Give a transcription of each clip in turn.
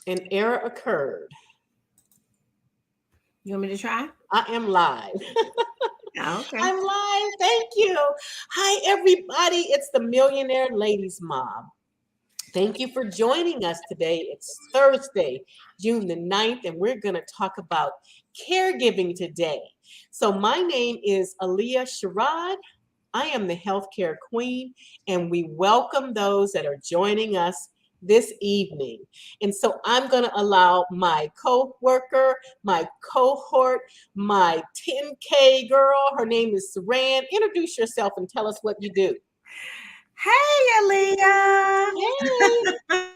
An error occurred. You want me to try? I am live. Okay. I'm live. Thank you. Hi, everybody. It's the Millionaire Ladies Mob. Thank you for joining us today. It's Thursday, June the 9th, and we're going to talk about caregiving today. So my name is Aaliyah Sherrod. I am the healthcare queen, and we welcome those that are joining us this evening. And so I'm going to allow my co-worker, my cohort, my 10K girl, her name is Saran. Introduce yourself and tell us what you do. Hey, Aaliyah. Hey.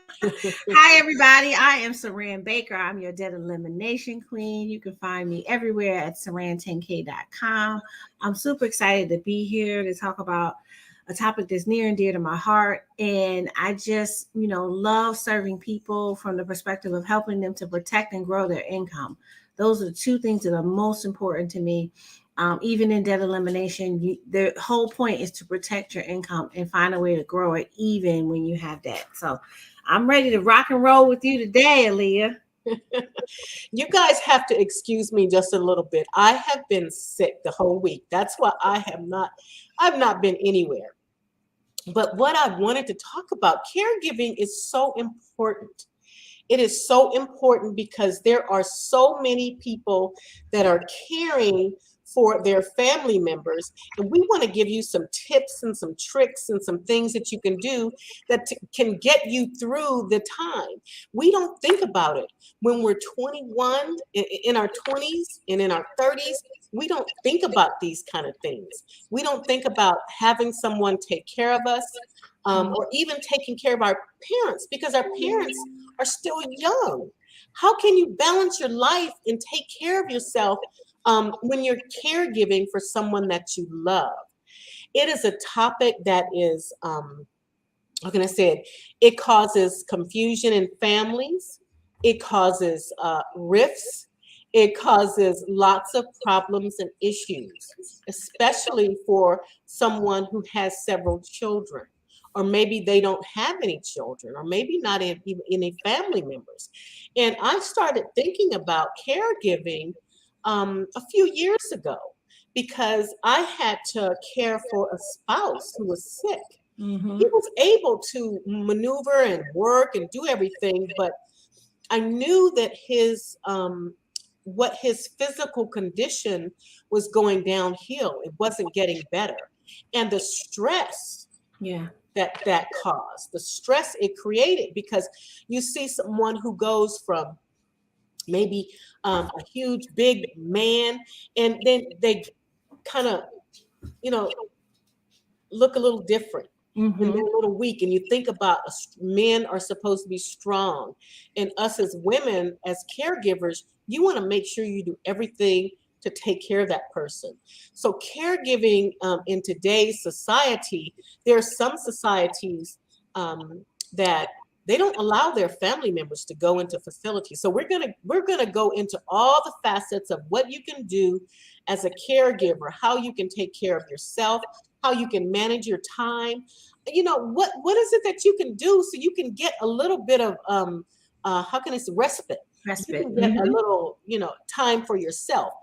Hi, everybody. I am Saran Baker. I'm your debt elimination queen. You can find me everywhere at saran10k.com. I'm super excited to be here to talk about a topic that's near and dear to my heart. And I just, love serving people from the perspective of helping them to protect and grow their income. Those are the two things that are most important to me. Even in debt elimination, the whole point is to protect your income and find a way to grow it even when you have debt. So I'm ready to rock and roll with you today, Aaliyah. You guys have to excuse me just a little bit. I have been sick the whole week. That's why I've not been anywhere. But what I wanted to talk about, caregiving is so important. It is so important because there are so many people that are caring for their family members. And we want to give you some tips and some tricks and some things that you can do that can get you through the time. We don't think about it when we're 21, in our 20s and in our 30s. We don't think about these kind of things. We don't think about having someone take care of us, or even taking care of our parents, because our parents are still young. How can you balance your life and take care of yourself when you're caregiving for someone that you love? It is a topic that is, how can I say it? It causes confusion in families. It causes rifts. It causes lots of problems and issues, especially for someone who has several children, or maybe they don't have any children, or maybe not any family members. And I started thinking about caregiving a few years ago because I had to care for a spouse who was sick. Mm-hmm. He was able to maneuver and work and do everything, but I knew that his what his physical condition was going downhill. It wasn't getting better, and the stress Yeah. that caused, the stress it created, because you see someone who goes from maybe a huge big man, and then they kind of, you know, look a little different, and Mm-hmm. they're a little weak, and you think about men are supposed to be strong, and us as women, as caregivers, you want to make sure you do everything to take care of that person. So caregiving, in today's society, there are some societies that they don't allow their family members to go into facilities. So we're gonna go into all the facets of what you can do as a caregiver, how you can take care of yourself, how you can manage your time. What is it that you can do so you can get a little bit of how can I say, respite. You Respite. can get a Mm-hmm. little, time for yourself.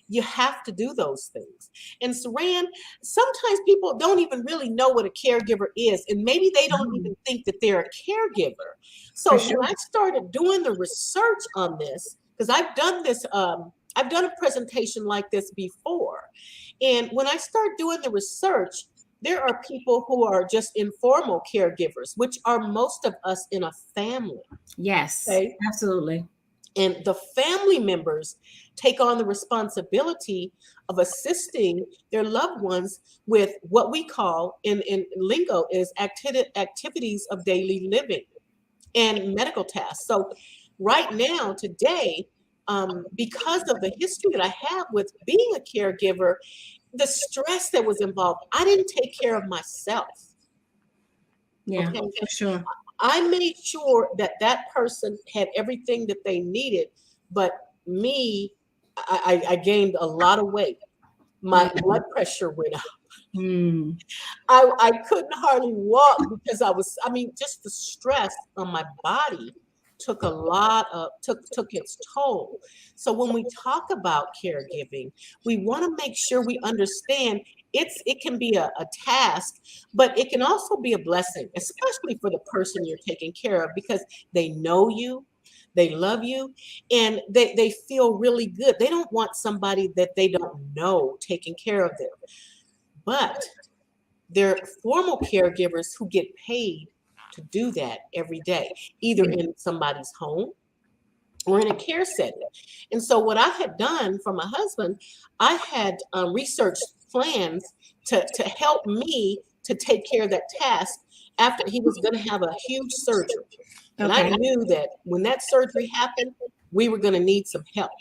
You have to do those things. And Saran, sometimes people don't even really know what a caregiver is, and maybe they don't even think that they're a caregiver. For So when sure. I started doing the research on this, because I've done a presentation like this before. And when I start doing the research, there are people who are just informal caregivers, which are most of us in a family. Yes, Okay. absolutely. And the family members take on the responsibility of assisting their loved ones with what we call in lingo is activities of daily living and medical tasks. So right now, today, because of the history that I have with being a caregiver, the stress that was involved, I didn't take care of myself. Yeah, Okay. for sure. I made sure that that person had everything that they needed, but me, I gained a lot of weight. My blood pressure went up. Mm. I couldn't hardly walk because I mean, just the stress on my body took its toll. So when we talk about caregiving, we want to make sure we understand it can be a task, but it can also be a blessing, especially for the person you're taking care of, because they know you, they love you, and they feel really good. They don't want somebody that they don't know taking care of them. But they're formal caregivers who get paid to do that every day, either in somebody's home or in a care setting. And so, what I had done for my husband, I had researched plans to help me to take care of that task after he was going to have a huge surgery. And I Okay. knew that when that surgery happened, we were going to need some help.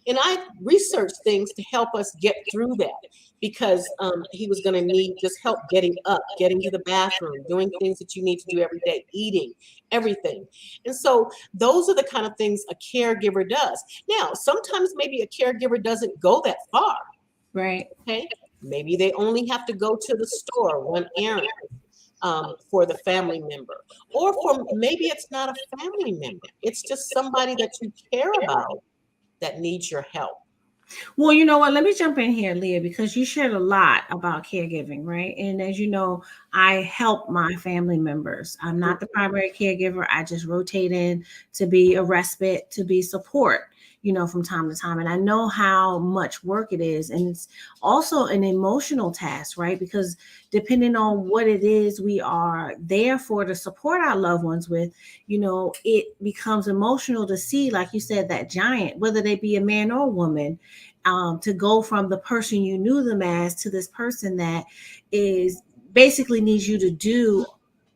And I researched things to help us get through that, because he was going to need just help getting up, getting to the bathroom, doing things that you need to do every day, eating, everything. And so those are the kind of things a caregiver does. Now, sometimes maybe a caregiver doesn't go that far. Right. Okay. Maybe they only have to go to the store, one errand for the family member. Or for maybe it's not a family member, it's just somebody that you care about that needs your help. Well, you know what? Let me jump in here, Leah, because you shared a lot about caregiving, right? And as you know, I help my family members. I'm not the primary caregiver. I just rotate in to be a respite, to be support, from time to time. And I know how much work it is. And it's also an emotional task, right? Because depending on what it is we are there for to support our loved ones with, it becomes emotional to see, like you said, that giant, whether they be a man or a woman, to go from the person you knew them as to this person that is basically needs you to do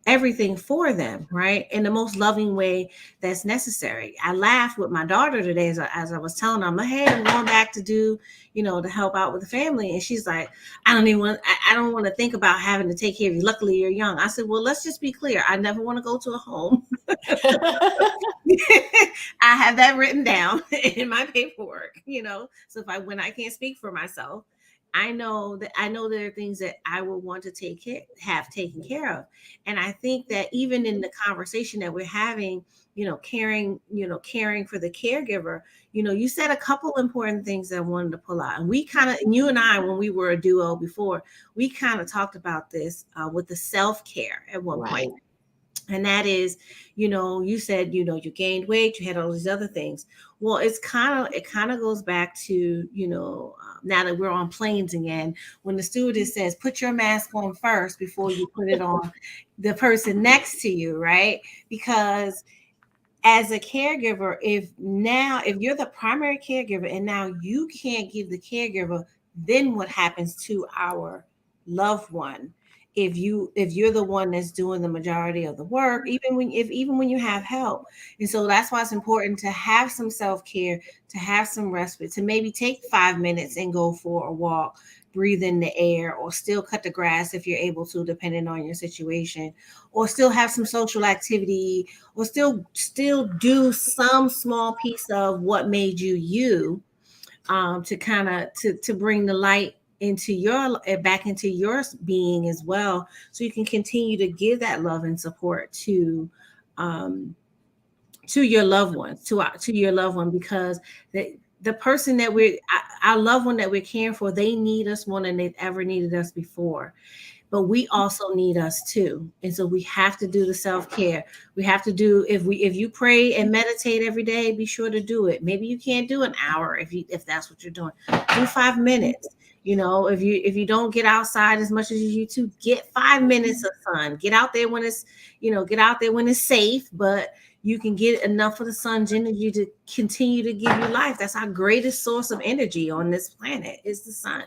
everything for them, right? In the most loving way that's necessary. I laughed with my daughter today as I was telling her, I'm like, hey, I'm going back to do, to help out with the family. And she's like, I don't want to think about having to take care of you. Luckily, you're young. I said, well, let's just be clear. I never want to go to a home. I have that written down in my paperwork, So when I can't speak for myself, I know there are things that I would want to have taken care of. And I think that even in the conversation that we're having, caring for the caregiver, you said a couple important things that I wanted to pull out. And you and I, when we were a duo before, we kind of talked about this with the self-care at one point. And that is, you said, you gained weight, you had all these other things. Well, it kind of goes back to, now that we're on planes again, when the stewardess says, put your mask on first before you put it on the person next to you, right? Because as a caregiver, if you're the primary caregiver and now you can't give the caregiver, then what happens to our loved one? If you're the one that's doing the majority of the work, even when you have help. And so that's why it's important to have some self-care, to have some respite, to maybe take 5 minutes and go for a walk, breathe in the air, or still cut the grass if you're able to, depending on your situation, or still have some social activity, or still do some small piece of what made you, to kind of to bring the light back into your being as well, so you can continue to give that love and support to your loved ones, to your loved one, because the person that our loved one that we're caring for, they need us more than they've ever needed us before. But we also need us too. And so we have to do the self-care. We have to do, if you pray and meditate every day, be sure to do it. Maybe you can't do an hour if that's what you're doing. Do 5 minutes. If you don't get outside as much as you used to, get 5 minutes of sun. Get out there when it's safe, but you can get enough of the sun's energy to continue to give you life. That's our greatest source of energy on this planet, is the sun.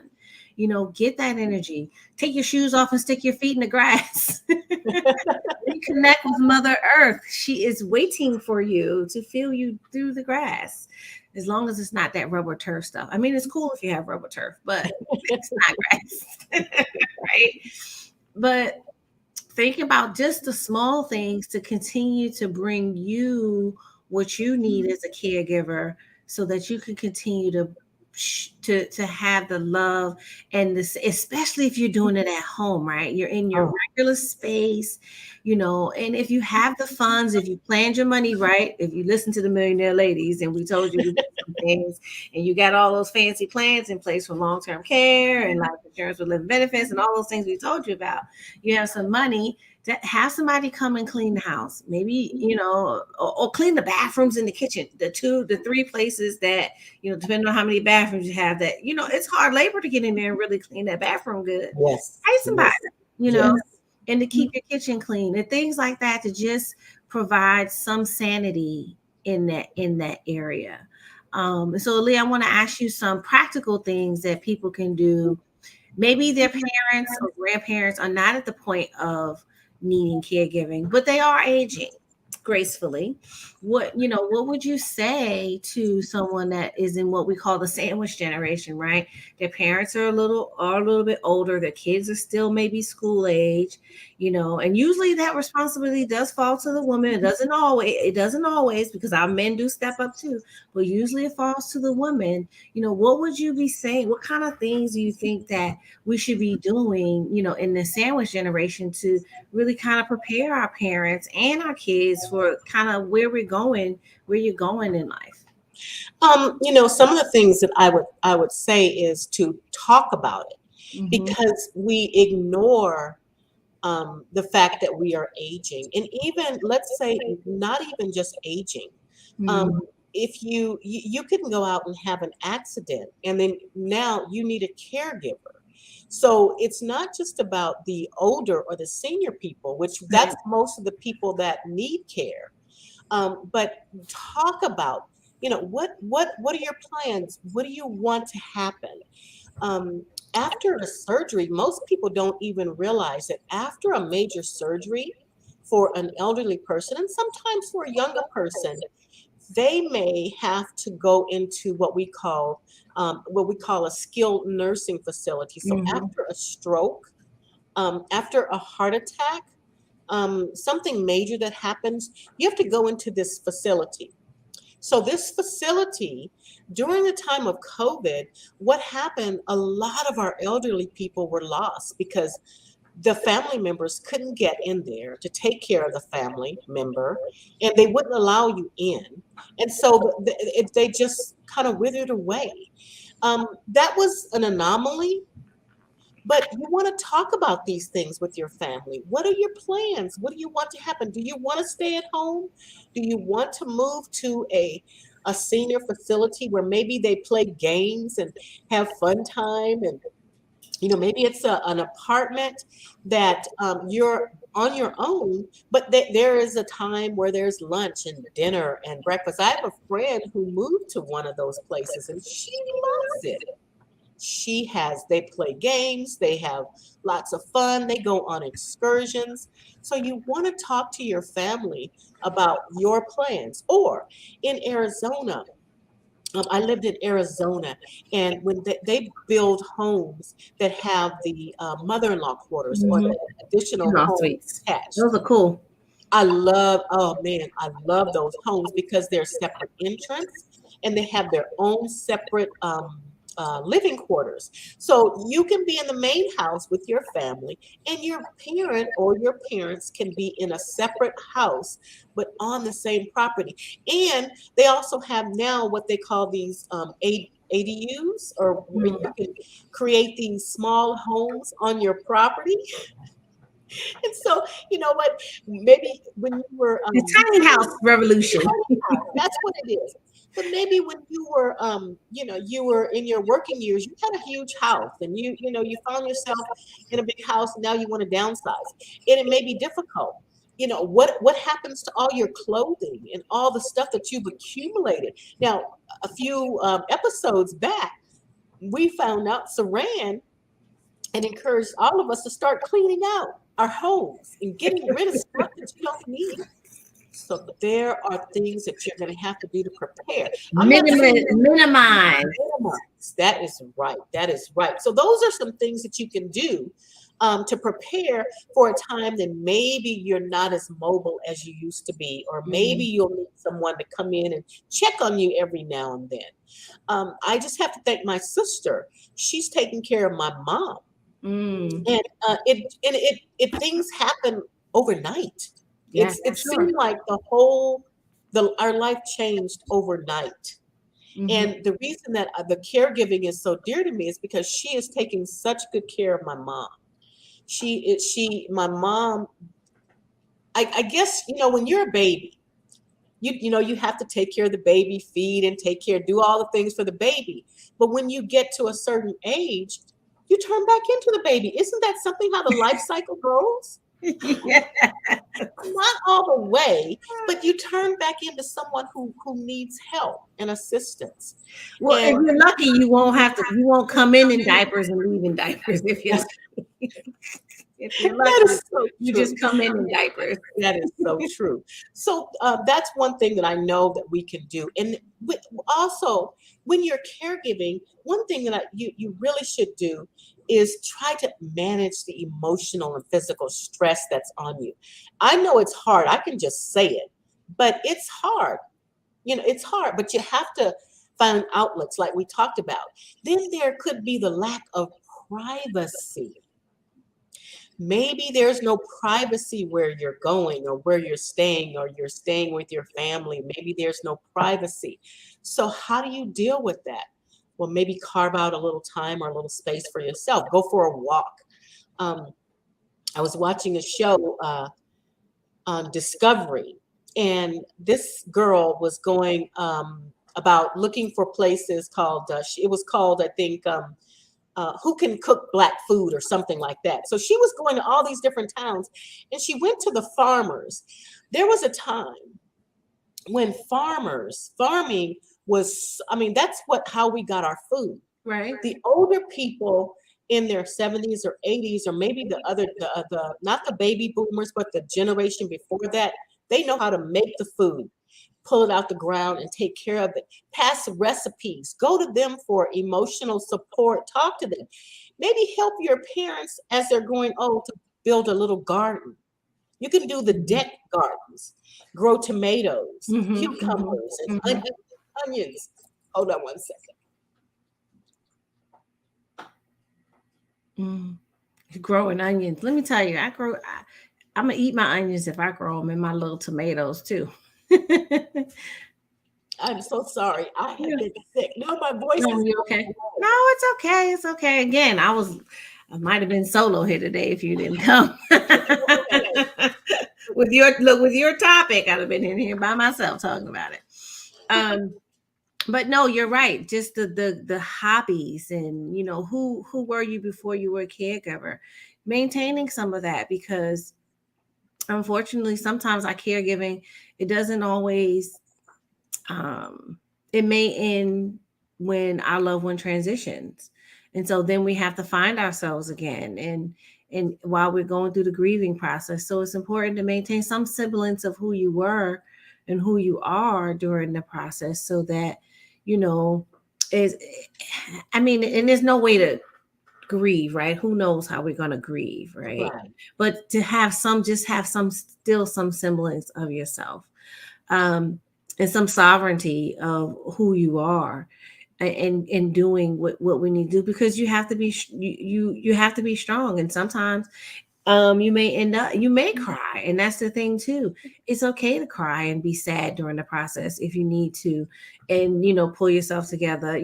Get that energy. Take your shoes off and stick your feet in the grass. Reconnect with Mother Earth. She is waiting for you to feel you through the grass. As long as it's not that rubber turf stuff. I mean, it's cool if you have rubber turf, but it's not grass. Right? But think about just the small things to continue to bring you what you need as a caregiver, so that you can continue to to have the love and this, especially if you're doing it at home, right? You're in your Oh, regular space, and if you have the funds, if you planned your money right, if you listen to the Millionaire Ladies and we told you to do some things, and you got all those fancy plans in place for long-term care and life insurance with living benefits and all those things we told you about, you have some money to have somebody come and clean the house, maybe, or clean the bathrooms in the kitchen, the three places that, depending on how many bathrooms you have, that, it's hard labor to get in there and really clean that bathroom good. yes. Pay somebody, Yes. and to keep your kitchen clean and things like that, to just provide some sanity in that area. So Lee, I want to ask you some practical things that people can do. Maybe their parents or grandparents are not at the point of needing caregiving, but they are aging gracefully. What would you say to someone that is in what we call the sandwich generation, right? Their parents are a little bit older, their kids are still maybe school age, and usually that responsibility does fall to the woman. It doesn't always, because our men do step up too, but usually it falls to the woman. What would you be saying? What kind of things do you think that we should be doing, in the sandwich generation to really kind of prepare our parents and our kids for kind of where you're going in life? Some of the things that I would say is to talk about it, Mm-hmm. because we ignore the fact that we are aging, and even, let's say, not even just aging. Um, Mm-hmm. if you can go out and have an accident, and then now you need a caregiver. So it's not just about the older or the senior people, which that's most of the people that need care. But talk about, what are your plans? What do you want to happen? Um, After a surgery, most people don't even realize that after a major surgery for an elderly person, and sometimes for a younger person, they may have to go into what we call a skilled nursing facility. So Mm-hmm. after a stroke, after a heart attack, something major that happens, you have to go into this facility. So this facility, during the time of COVID, what happened, a lot of our elderly people were lost because the family members couldn't get in there to take care of the family member, and they wouldn't allow you in. And so they just kind of withered away. That was an anomaly, but you want to talk about these things with your family. What are your plans? What do you want to happen? Do you want to stay at home? Do you want to move to a senior facility where maybe they play games and have fun time? And maybe it's an apartment that you're on your own, but there is a time where there's lunch and dinner and breakfast. I have a friend who moved to one of those places, and she loves it. They play games, they have lots of fun, they go on excursions. So you want to talk to your family about your plans. Or in Arizona, I lived in Arizona, and when they build homes that have the mother-in-law quarters or Mm-hmm. the additional No, home sweets. attached. Those are cool. Oh man, I love those homes because they're separate entrance, and they have their own separate living quarters. So you can be in the main house with your family, and your parent or your parents can be in a separate house, but on the same property. And they also have now what they call these ADUs, or where you Mm. can create these small homes on your property. And so, you know what? Maybe when you were The tiny house revolution. tiny house, that's what it is. But maybe when you were, you were in your working years, you had a huge house, and you found yourself in a big house, and now you want to downsize, and it may be difficult. What happens to all your clothing and all the stuff that you've accumulated? Now, a few episodes back, we found out Saran and encouraged all of us to start cleaning out our homes and getting rid of stuff that you don't need. So there are things that you're going to have to do to prepare. I'm not saying Minimize. minimize. That is right. That is right. So those are some things that you can do to prepare for a time that maybe you're not as mobile as you used to be, or maybe you'll need someone to come in and check on you every now and then. I just have to thank my sister. She's taking care of my mom, Mm. and it things happen overnight. Yeah, It sure. seemed like our life changed overnight. Mhm. And the reason that the caregiving is so dear to me is because she is taking such good care of my mom. My mom, I guess, when you're a baby, you have to take care of the baby, feed and take care, do all the things for the baby. But when you get to a certain age, you turn back into the baby. Isn't that something how the life cycle goes? Yeah. Not all the way, but you turn back into someone who needs help and assistance. Well, if And you're lucky, you won't come in diapers and leave in diapers. If you're that lucky, is so you true. just come in diapers. That is so true. So that's one thing that I know that we can do. And also, when you're caregiving, one thing that you really should do is try to manage the emotional and physical stress that's on you. I know it's hard. I can just say it, but it's hard. It's hard, but you have to find outlets like we talked about. Then there could be the lack of privacy. Maybe there's no privacy where you're going or where or you're staying with your family. Maybe there's no privacy. So, how do you deal with that? Well, maybe carve out a little time or a little space for yourself. Go for a walk. Um, I was watching a show on Discovery, and this girl was going about looking for places called, it was called, I think, who can cook black food or something like that. So she was going to all these different towns, and she went to the farmers. There was a time when farming was, I mean, that's how we got our food. Right. The older people in their 70s or 80s, or maybe the not the baby boomers, but the generation before that, they know how to make the food, pull it out the ground and take care of it. Pass recipes. Go to them for emotional support. Talk to them. Maybe help your parents as they're growing old to build a little garden. You can do the deck gardens, grow tomatoes, Mhm, mhm, cucumbers, and mhm. onions. Hold on one second. Mm. Growing onions. Let me tell you, I'm gonna eat my onions if I grow them, and my little tomatoes too. I'm so sorry. I have Yeah. been sick. No, my voice No, is you going okay? low. No, it's okay. It's okay. Again, I might have been solo here today if you didn't come. Okay. With your topic, I'd have been in here by myself talking about it. Um, but no, you're right. Just the hobbies, and who were you before you were a caregiver? Maintaining some of that, because unfortunately sometimes our caregiving, it doesn't always, um it may end when our loved one transitions, and so then we have to find ourselves again, and while we're going through the grieving process. So it's important to maintain some semblance of who you were and who you are during the process, so that you know is I mean, and there's no way to grieve, right? Who knows how we're going to grieve, right? Right. But to have some still some semblance of yourself, um and some sovereignty of who you are, and doing what we need to do, because you have to be you have to be strong. And sometimes you may cry, and that's the thing too. It's okay to cry and be sad during the process if you need to, and pull yourself together.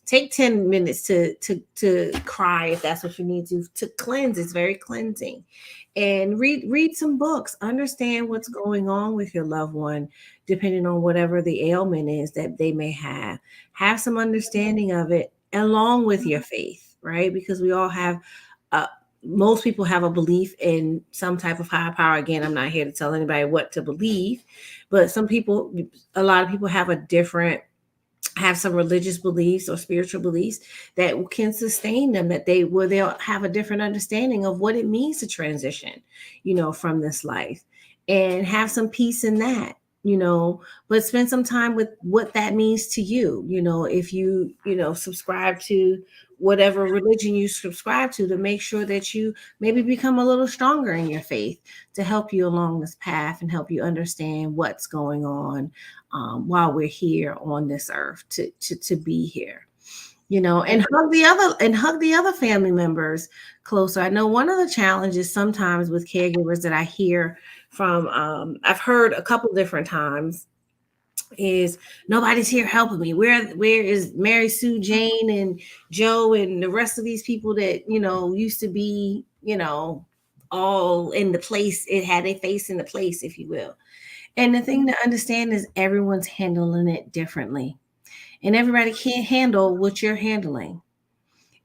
Take 10 minutes to cry if that's what you need to cleanse. It's very cleansing. And read some books, understand what's going on with your loved one, depending on whatever the ailment is that they may have some understanding of it, along with your faith, right? Because we all have uh, most people have a belief in some type of higher power. Again, I'm not here to tell anybody what to believe, but a lot of people have some religious beliefs or spiritual beliefs that can sustain them, where they'll have a different understanding of what it means to transition, from this life, and have some peace in that, but spend some time with what that means to you. If you subscribe to whatever religion you subscribe to make sure that you maybe become a little stronger in your faith to help you along this path and help you understand what's going on while we're here on this earth to be here, and hug the other family members closer. I know one of the challenges sometimes with caregivers that I hear from, I've heard a couple different times, is nobody's here helping me. Where is Mary Sue, Jane, and Joe, and the rest of these people that used to be all in the place? It had a face in the place, if you will. And the thing to understand is everyone's handling it differently, and everybody can't handle what you're handling.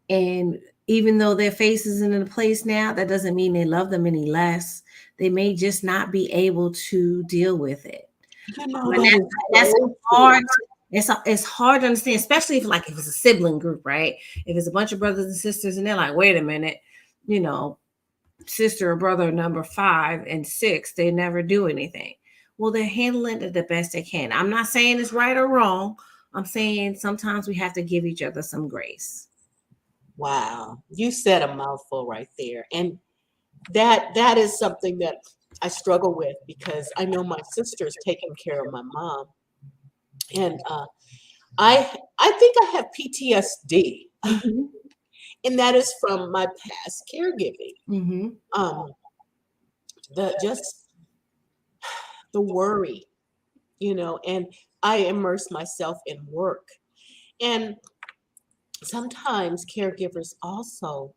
And even though their face isn't in a place now, that doesn't mean they love them any less. They may just not be able to deal with it. That's hard. It's hard to understand, especially if it's a sibling group, right? If it's a bunch of brothers and sisters, and they're like, wait a minute, sister or brother number 5 and 6, they never do anything. Well, they're handling it the best they can. I'm not saying it's right or wrong. I'm saying sometimes we have to give each other some grace. Wow, you said a mouthful right there, and that is something that I struggle with, because I know my sister's taking care of my mom, and I think I have PTSD, Mm-hmm. and that is from my past caregiving. Mm-hmm. The worry, and I immerse myself in work, and sometimes caregivers also,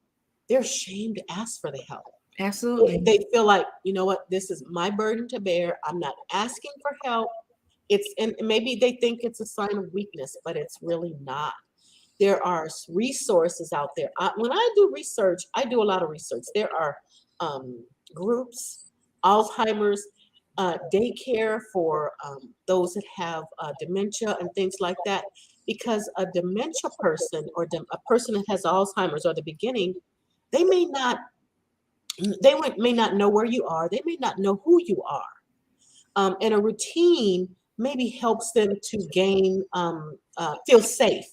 they're ashamed to ask for the help. Absolutely. They feel like, you know what, this is my burden to bear. I'm not asking for help. And maybe they think it's a sign of weakness, but it's really not. There are resources out there. When I do research, I do a lot of research. There are groups, Alzheimer's, daycare for those that have dementia and things like that. Because a dementia person or a person that has Alzheimer's or the beginning, they may not know where you are. They may not know who you are. And a routine maybe helps them to feel safe.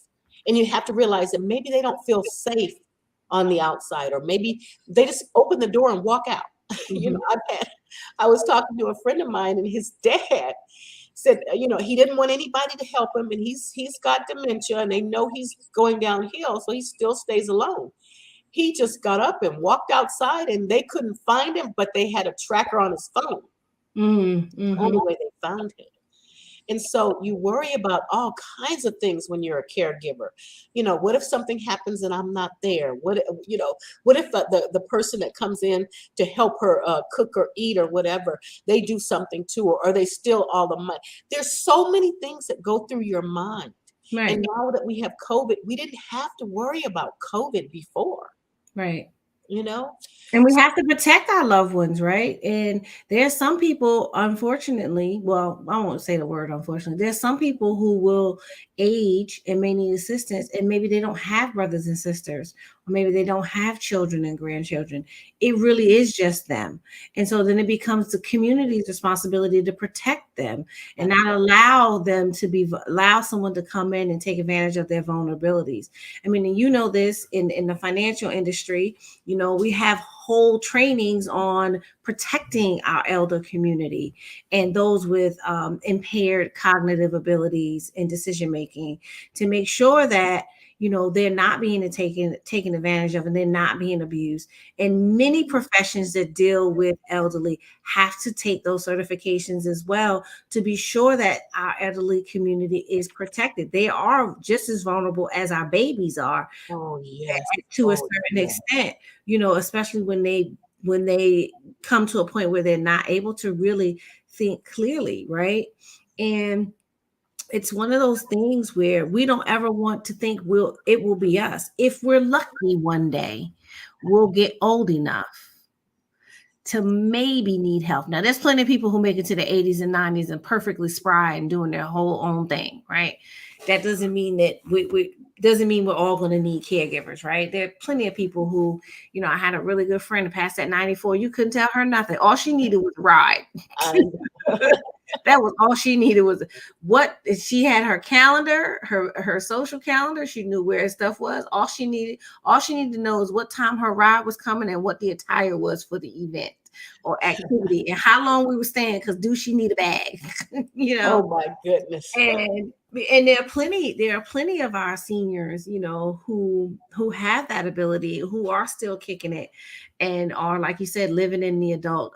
And you have to realize that maybe they don't feel safe on the outside, or maybe they just open the door and walk out. Mm-hmm. I was talking to a friend of mine, and his dad said, he didn't want anybody to help him, and he's got dementia, and they know he's going downhill, so he still stays alone. He just got up and walked outside, and they couldn't find him, but they had a tracker on his phone. Mm-hmm. The only way they found him. And so you worry about all kinds of things when you're a caregiver. What if something happens and I'm not there? What if the person that comes in to help her cook or eat or whatever, they do something to her, or they steal all the money? There's so many things that go through your mind. Right. And now that we have COVID, we didn't have to worry about COVID before. Right. And we have to protect our loved ones, right? And there's some people, unfortunately, well, I won't say the word unfortunately, there's some people who will age and may need assistance, and maybe they don't have brothers and sisters, or maybe they don't have children and grandchildren. It really is just them. And so then it becomes the community's responsibility to protect them and not allow someone to come in and take advantage of their vulnerabilities. I mean, this in the financial industry, we have whole trainings on protecting our elder community and those with impaired cognitive abilities and decision making, to make sure that they're not being taken advantage of, and they're not being abused. And many professions that deal with elderly have to take those certifications as well, to be sure that our elderly community is protected. They are just as vulnerable as our babies are. Oh, yes. To a certain extent, especially when they come to a point where they're not able to really think clearly, right? And it's one of those things where we don't ever want to think it will be us. If we're lucky one day, we'll get old enough to maybe need help. Now, there's plenty of people who make it to the 80s and 90s and perfectly spry and doing their whole own thing, right? That doesn't mean that doesn't mean we're all going to need caregivers, right? There are plenty of people who, I had a really good friend who passed at 94. You couldn't tell her nothing. All she needed was a ride. That was all she needed was what she had her calendar, her social calendar. She knew where stuff was. All she needed to know is what time her ride was coming and what the attire was for the event or activity and how long we were staying. Because do she need a bag? Oh my goodness. And there are plenty of our seniors, who have that ability, who are still kicking it, and are, like you said, living in the adult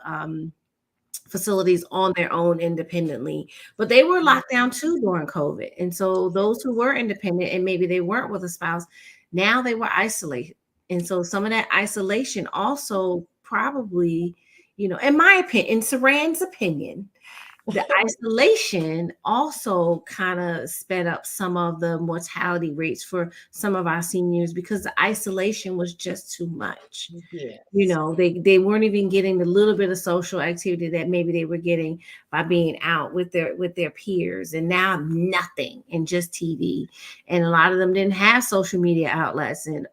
facilities on their own independently. But they were locked down too during COVID. And so those who were independent and maybe they weren't with a spouse, now they were isolated. And so some of that isolation also probably, in my opinion, in Saran's opinion, the isolation also kind of sped up some of the mortality rates for some of our seniors because the isolation was just too much. Yes. They weren't even getting the little bit of social activity that maybe they were getting by being out with their peers, and now nothing and just TV. And a lot of them didn't have social media outlets and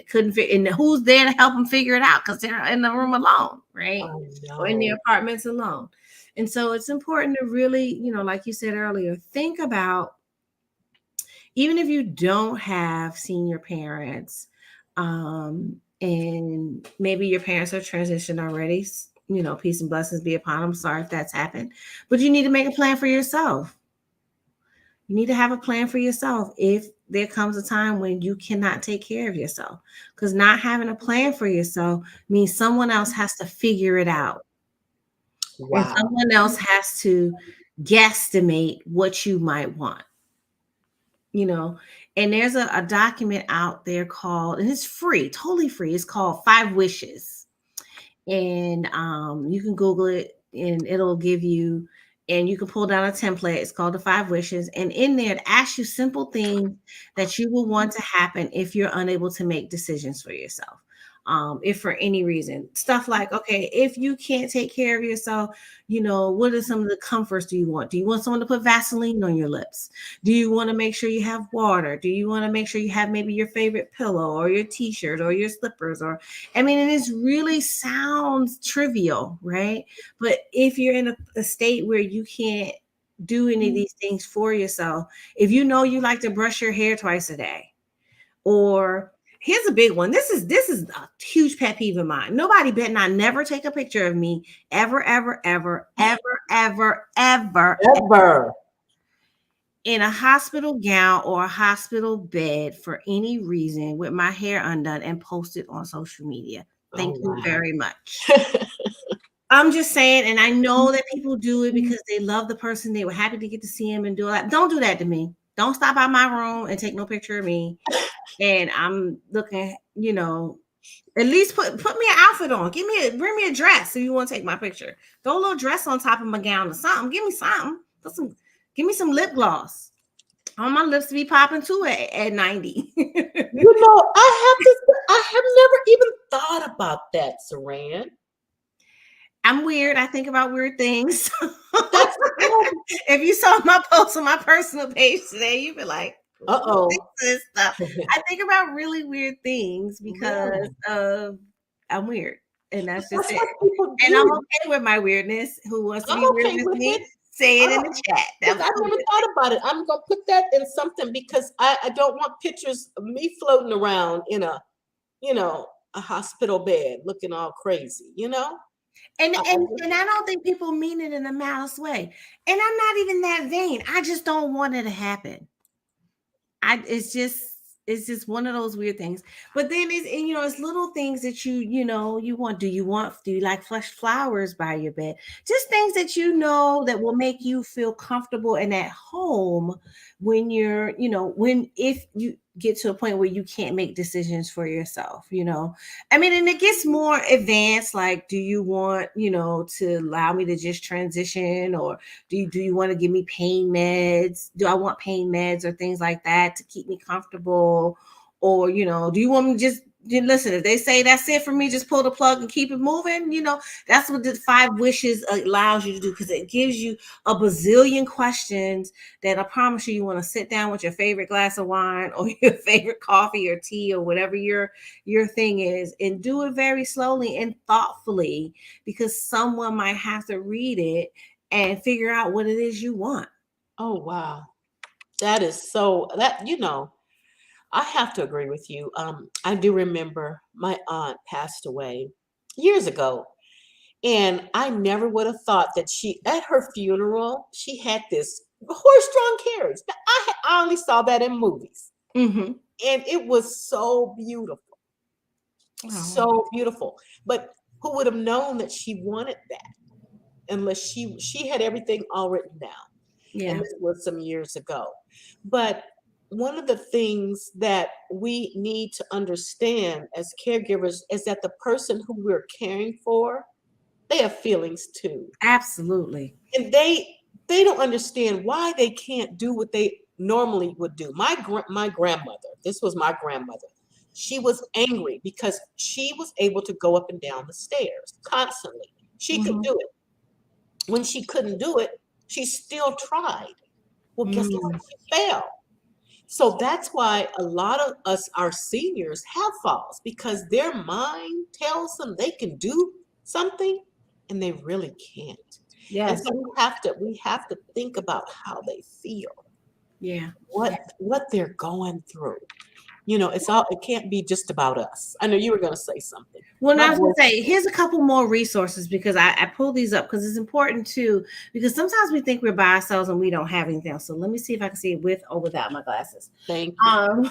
couldn't and who's there to help them figure it out because they're in the room alone, right? Or in their apartments alone. And so it's important to really, like you said earlier, think about, even if you don't have senior parents, and maybe your parents are transitioned already, peace and blessings be upon them. Sorry if that's happened, but you need to make a plan for yourself. You need to have a plan for yourself if there comes a time when you cannot take care of yourself, because not having a plan for yourself means someone else has to figure it out. Wow. And someone else has to guesstimate what you might want. And there's a document out there called, and it's free, totally free. It's called 5 Wishes. And you can Google it and it'll give you, and you can pull down a template. It's called the 5 Wishes. And in there, it asks you simple things that you will want to happen if you're unable to make decisions for yourself. If for any reason, stuff like, okay, if you can't take care of yourself, what are some of the comforts do you want? Do you want someone to put Vaseline on your lips? Do you want to make sure you have water? Do you want to make sure you have maybe your favorite pillow or your t-shirt or your slippers? And it really sounds trivial, right? But if you're in a state where you can't do any of these things for yourself, if you like to brush your hair twice a day, or here's a big one. This is a huge pet peeve of mine. Nobody better not never take a picture of me ever in a hospital gown or a hospital bed for any reason with my hair undone and post it on social media. Thank you very much. I'm just saying, and I know that people do it because they love the person. They were happy to get to see him and do that. Don't do that to me. Don't stop by my room and take no picture of me. And I'm looking, at least put me an outfit on. Bring me a dress if you want to take my picture. Throw a little dress on top of my gown or something. Give me something. Give me some lip gloss. I want my lips to be popping too at 90. I have never even thought about that, Saran. I'm weird. I think about weird things. If you saw my post on my personal page today, you'd be like, uh-oh. Stuff. I think about really weird things because I'm weird. And that's just it. And I'm okay with my weirdness. Who wants to be weird with me? Say it in the chat. I never thought about it. I'm going to put that in something because I don't want pictures of me floating around in a hospital bed looking all crazy, And I don't think people mean it in a malice way. And I'm not even that vain. I just don't want it to happen. It's just one of those weird things. But then it's little things that you want. Do you like fresh flowers by your bed? Just things that that will make you feel comfortable and at home when if you get to a point where you can't make decisions for yourself, and it gets more advanced. Like, do you want, to allow me to just transition, or do you want to give me pain meds? Do I want pain meds or things like that to keep me comfortable? Or, do you want me to just listen? If they say that's it for me, just pull the plug and keep it moving. That's what the 5 Wishes allows you to do, because it gives you a bazillion questions that I promise you want to sit down with your favorite glass of wine or your favorite coffee or tea or whatever your thing is, and do it very slowly and thoughtfully, because someone might have to read it and figure out what it is you want. Oh, wow. That is so that I have to agree with you. I do remember my aunt passed away years ago, and I never would have thought that she at her funeral she had this horse-drawn carriage. Now, I only saw that in movies, Mm-hmm. and it was so beautiful, Oh, so beautiful. But who would have known that she wanted that unless she had everything all written down? And yeah, this was some years ago. But one of the things that we need to understand as caregivers is that the person who we're caring for, they have feelings too. absolutely. And they don't understand why they can't do what they normally would do. My grandmother, this was my grandmother. She was angry because she was able to go up and down the stairs constantly. She could Mm-hmm. do it. When she couldn't do it, she still tried. Well, guess what? Mm. She failed. So that's why a lot of us, our seniors, have falls because their mind tells them they can do something and they really can't. And Yes. so we have to think about how they feel, Yeah. what they're going through. It can't be just about us. I know you were going to say something. Well, My now I was gonna voice. say, here's a couple more resources because I pulled these up because it's important too. Because sometimes we think we're by ourselves and we don't have anything else. So let me see if I can see it with or without my glasses. Thank you.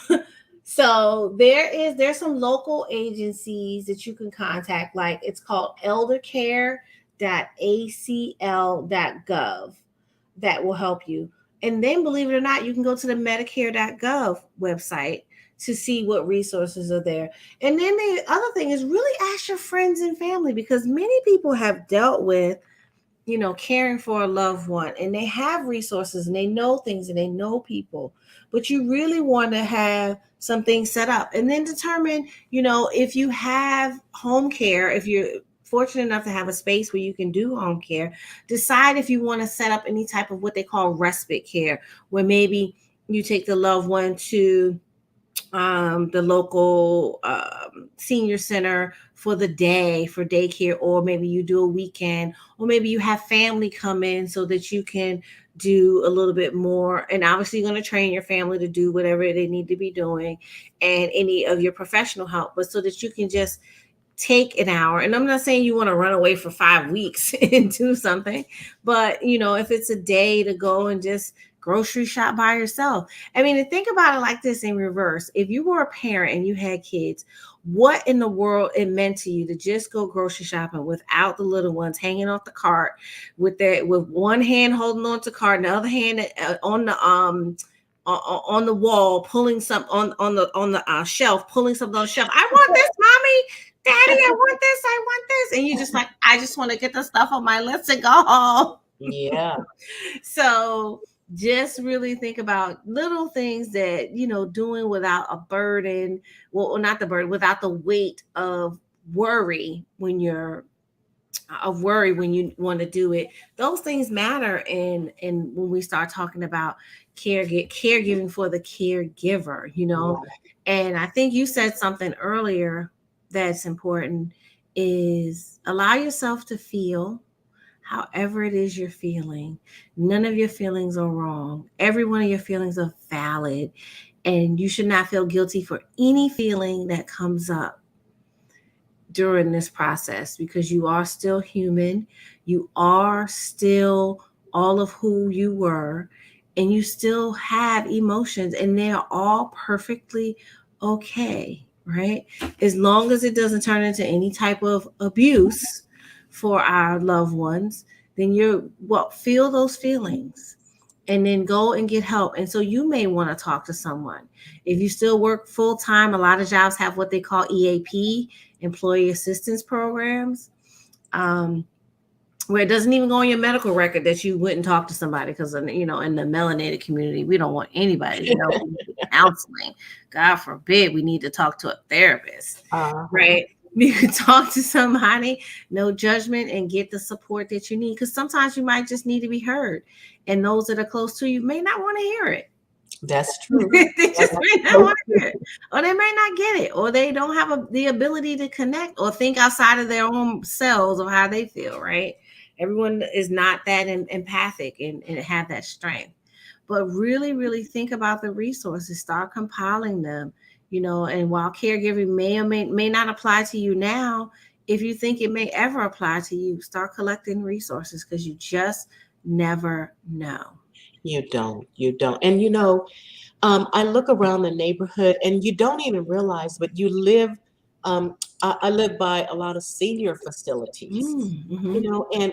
So there's some local agencies that you can contact, like it's called eldercare.acl.gov that will help you. And then believe it or not, you can go to the medicare.gov website to see what resources are there. And then the other thing is really ask your friends and family because many people have dealt with caring for a loved one and they have resources and they know things and they know people, but you really want to have something set up and then determine, if you have home care, if you're fortunate enough to have a space where you can do home care, decide if you want to set up any type of what they call respite care, where maybe you take the loved one to the local senior center for the day for daycare, or maybe you do a weekend, or maybe you have family come in so that you can do a little bit more. And obviously, you're going to train your family to do whatever they need to be doing and any of your professional help, but so that you can just take an hour. And I'm not saying you want to run away for 5 weeks and do something, but if it's a day to go and just grocery shop by yourself. I mean, think about it like this in reverse. If you were a parent and you had kids, what in the world it meant to you to just go grocery shopping without the little ones hanging off the cart with one hand holding on to the cart and the other hand on the wall, pulling some on the shelf, pulling something on the shelf. I want this, mommy. Daddy, I want this, I want this. And you just like, I just want to get the stuff on my list and go home. Yeah. So just really think about little things that, doing without a burden, well, not the burden, without the weight of worry when you want to do it. Those things matter. And when we start talking about caregiving for the caregiver, and I think you said something earlier that's important is allow yourself to feel however it is you're feeling. None of your feelings are wrong. Every one of your feelings are valid. And you should not feel guilty for any feeling that comes up during this process because you are still human. You are still all of who you were, and you still have emotions, and they are all perfectly okay, right? As long as it doesn't turn into any type of abuse for our loved ones, then feel those feelings and then go and get help. And so you may want to talk to someone. If you still work full time, a lot of jobs have what they call EAP, employee assistance programs, where it doesn't even go on your medical record that you wouldn't talk to somebody because, in the melanated community, we don't want anybody to know counseling. God forbid we need to talk to a therapist, right? You can talk to somebody, no judgment, and get the support that you need. Because sometimes you might just need to be heard. And those that are close to you may not want to hear it. That's true. They just may not want to hear it. Or they may not get it. Or they don't have the ability to connect or think outside of their own selves of how they feel, right? Everyone is not that empathic and have that strength. But really, really think about the resources, start compiling them, and while caregiving may or may not apply to you now, if you think it may ever apply to you, start collecting resources because you just never know. You don't. And I look around the neighborhood and you don't even realize, but you live, I live by a lot of senior facilities, Mm-hmm. and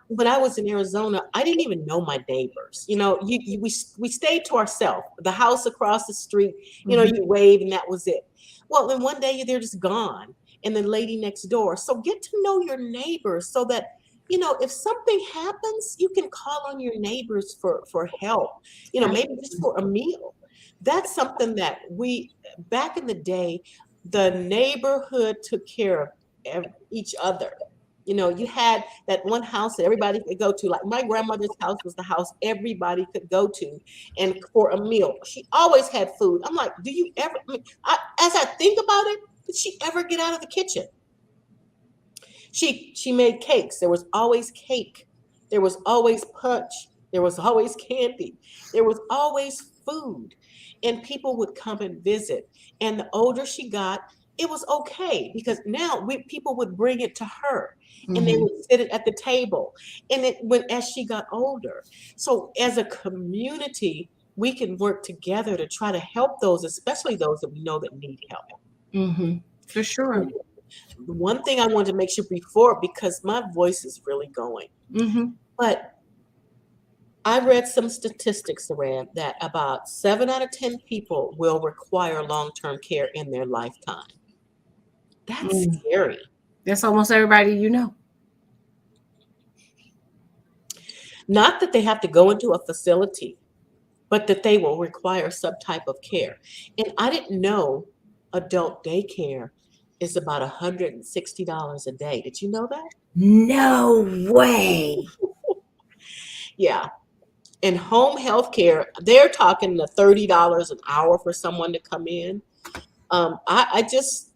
when I was in Arizona, I didn't even know my neighbors. We stayed to ourselves. The house across the street, Mm-hmm. you wave and that was it. Well, then one day they're just gone, and the lady next door. So get to know your neighbors so that if something happens, you can call on your neighbors for help. Maybe just for a meal. That's something that we back in the day, the neighborhood took care of each other. You had that one house that everybody could go to. Like my grandmother's house was the house everybody could go to, and for a meal, she always had food. I'm like, do you ever? As I think about it, did she ever get out of the kitchen? She made cakes. There was always cake. There was always punch. There was always candy. There was always food. And people would come and visit. And the older she got, it was okay because now people would bring it to her and they Mm-hmm. would sit it at the table. And it went as she got older. So as a community, we can work together to try to help those, especially those that we know that need help. Mm-hmm. For sure. One thing I wanted to make sure before, because my voice is really going, Mm-hmm. but I read some statistics around that about 7 out of 10 people will require long-term care in their lifetime. That's Mm. scary. That's almost everybody you know. Not that they have to go into a facility, but that they will require some type of care. And I didn't know adult daycare is about $160 a day. Did you know that? No way. Yeah. In home health care, they're talking the $30 an hour for someone to come in. I just,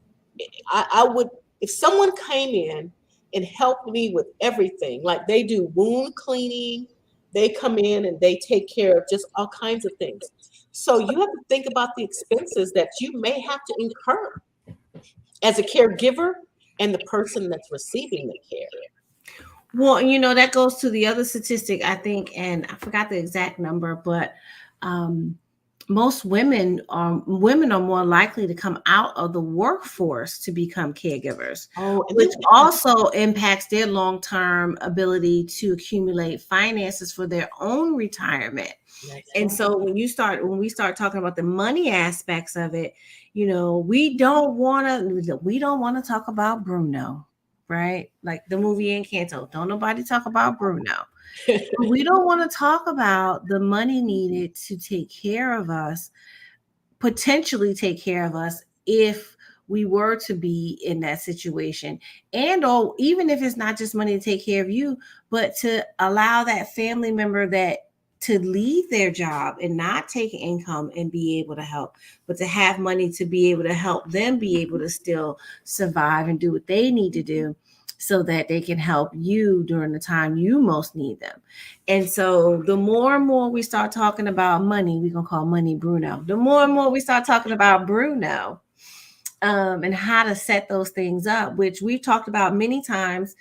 I would, if someone came in and helped me with everything, like they do wound cleaning, they come in and they take care of just all kinds of things. So you have to think about the expenses that you may have to incur as a caregiver and the person that's receiving the care. Well, that goes to the other statistic, I think, and I forgot the exact number, but um, most women are more likely to come out of the workforce to become caregivers, Oh, and then which also impacts their long-term ability to accumulate finances for their own retirement. that's And right. so when we start talking about the money aspects of it, we don't want to talk about Bruno, right? Like the movie Encanto. Don't nobody talk about Bruno. We don't want to talk about the money needed to take care of us, potentially take care of us if we were to be in that situation, and or even if it's not just money to take care of you, but to allow that family member that to leave their job and not take income and be able to help, but to have money to be able to help them be able to still survive and do what they need to do so that they can help you during the time you most need them. And so the more and more we start talking about money, we're going to call money Bruno. The more and more we start talking about Bruno, and how to set those things up, which we've talked about many times.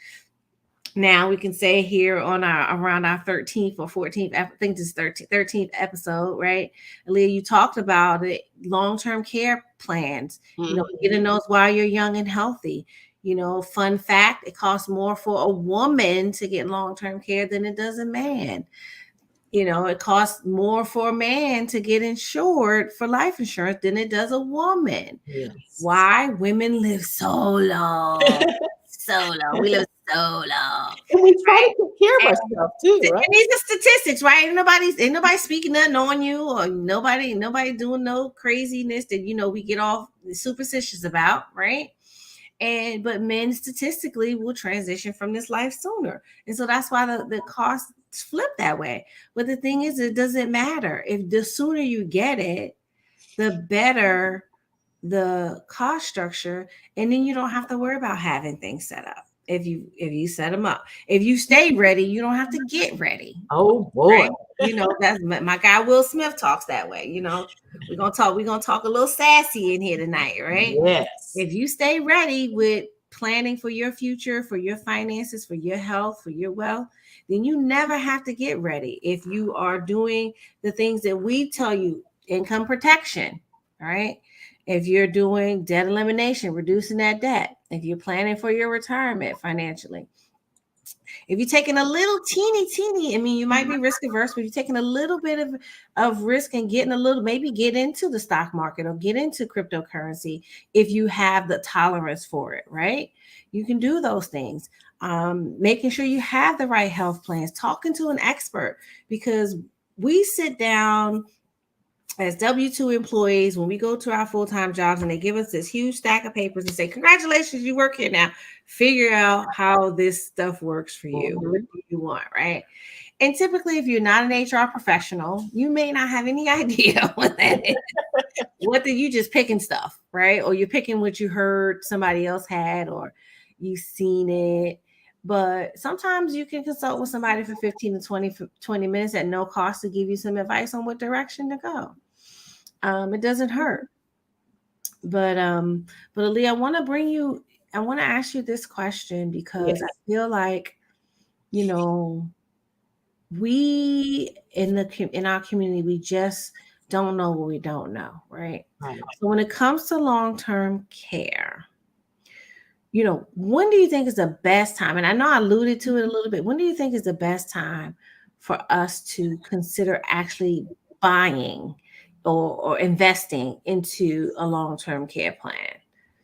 Now we can say here on our around our 13th or 14th, I think this is 13th episode, right? Aaliyah, you talked about it, long-term care plans, Mhm. getting those while you're young and healthy. Fun fact, it costs more for a woman to get long-term care than it does a man. It costs more for a man to get insured for life insurance than it does a woman. Yes. Why? Women live so long. So long. We live so long. And we try Right? to take care of And, ourselves too, right? and these are statistics, right? Ain't nobody speaking nothing on you, or nobody doing no craziness that we get all superstitious about, right? But men statistically will transition from this life sooner. And so that's why the costs flip that way. But the thing is, it doesn't matter. If the sooner you get it, the better the cost structure. And then you don't have to worry about having things set up. if you set them up. If you stay ready, you don't have to get ready. Oh boy. Right? You know, that's my guy Will Smith talks that way. You know, we're gonna talk a little sassy in here tonight, right? Yes. If you stay ready with planning for your future, for your finances, for your health, for your wealth, then you never have to get ready. If you are doing the things that we tell you, income protection, right? If you're doing debt elimination, reducing that debt, if you're planning for your retirement financially, if you're taking a little teeny, I mean, you might be risk averse, but you're taking a little bit of risk and getting a little, maybe get into the stock market or get into cryptocurrency if you have the tolerance for it, right? You can do those things. Making sure you have the right health plans, talking to an expert, because we sit down as W-2 employees when we go to our full-time jobs and they give us this huge stack of papers and say, congratulations, you work here now. Figure out how this stuff works for you. What do you want, right? And typically, if you're not an HR professional, you may not have any idea what that is. What did you just picking stuff, right? Or you're picking what you heard somebody else had or you've seen it. But sometimes you can consult with somebody for 15 to 20 minutes at no cost to give you some advice on what direction to go. It doesn't hurt. But Ali, I want to ask you this question because Yes. I feel like, you know, we in our community, we just don't know what we don't know, right? Right. So when it comes to long-term care, you know, when do you think is the best time? And I know I alluded to it a little bit. When do you think is the best time for us to consider actually buying or investing into a long-term care plan?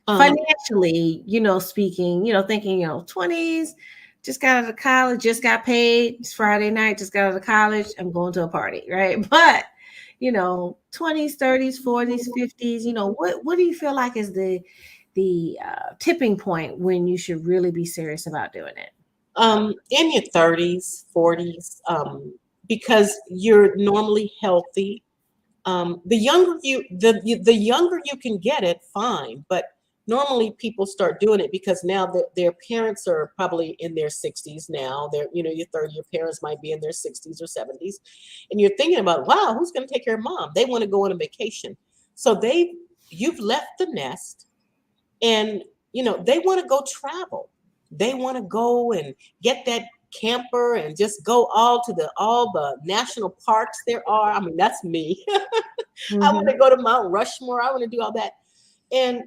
Financially, you know, speaking, you know, thinking, you know, 20s, just got out of college, just got paid. It's Friday night, just got out of college. I'm going to a party, right? But, you know, 20s, 30s, 40s, 50s, you know, what do you feel like is the tipping point when you should really be serious about doing it? In your 30s, 40s, because you're normally healthy. The younger you can get it, fine. But normally people start doing it because now their parents are probably in their 60s now. They're, you know, you're 30, your parents might be in their 60s or 70s. And you're thinking about, wow, who's going to take care of mom? They want to go on a vacation. So you've left the nest and, you know, they want to go travel. They want to go and get that camper and just go all the national parks there are. I mean, that's me. I want to go to Mount Rushmore. I want to do all that. And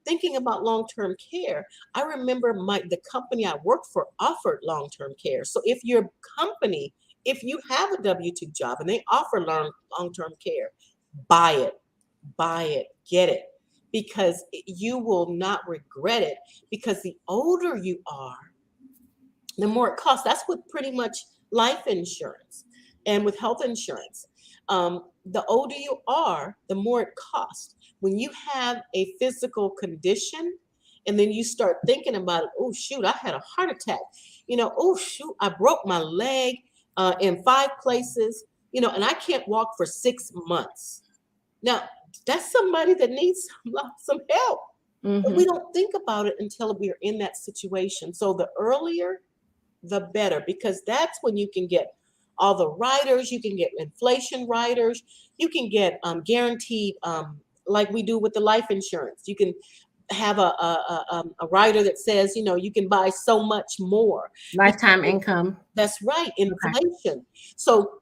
thinking about long-term care, I remember the company I worked for offered long-term care. So if if you have a W-2 job and they offer long-term care, buy it, get it, because you will not regret it. Because the older you are, the more it costs. That's with pretty much life insurance and with health insurance. The older you are, the more it costs. When you have a physical condition and then you start thinking about it, oh, shoot, I had a heart attack. You know, oh, shoot, I broke my leg in 5 places, you know, and I can't walk for 6 months. Now, that's somebody that needs some help. But we don't think about it until we're in that situation. So the earlier, the better, because that's when you can get all the riders, you can get inflation riders, you can get guaranteed, like we do with the life insurance. You can have a rider that says, you know, you can buy so much more. Lifetime income. That's right, inflation. Okay. So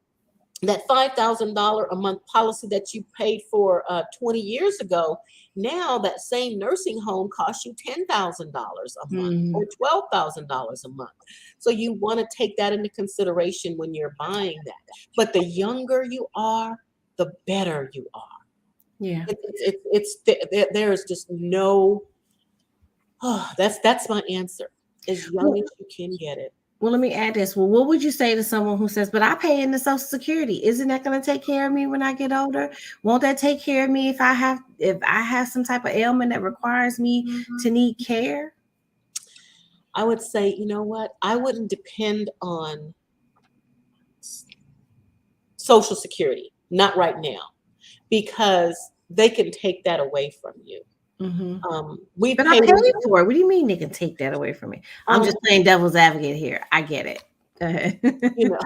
that $5,000 a month policy that you paid for 20 years ago, now that same nursing home costs you $10,000 a month or $12,000 a month. So you want to take that into consideration when you're buying that. But the younger you are, the better you are. Yeah. There's just no, that's my answer. As young as you can get it. Well, let me add this. Well, what would you say to someone who says, but I pay into Social Security? Isn't that going to take care of me when I get older? Won't that take care of me if I have some type of ailment that requires me to need care? I would say, you know what? I wouldn't depend on Social Security, not right now, because they can take that away from you. Mm-hmm. We But I paid, paid for it. What do you mean they can take that away from me? I'm just um, playing devil's advocate here. I get it. Go ahead. you know,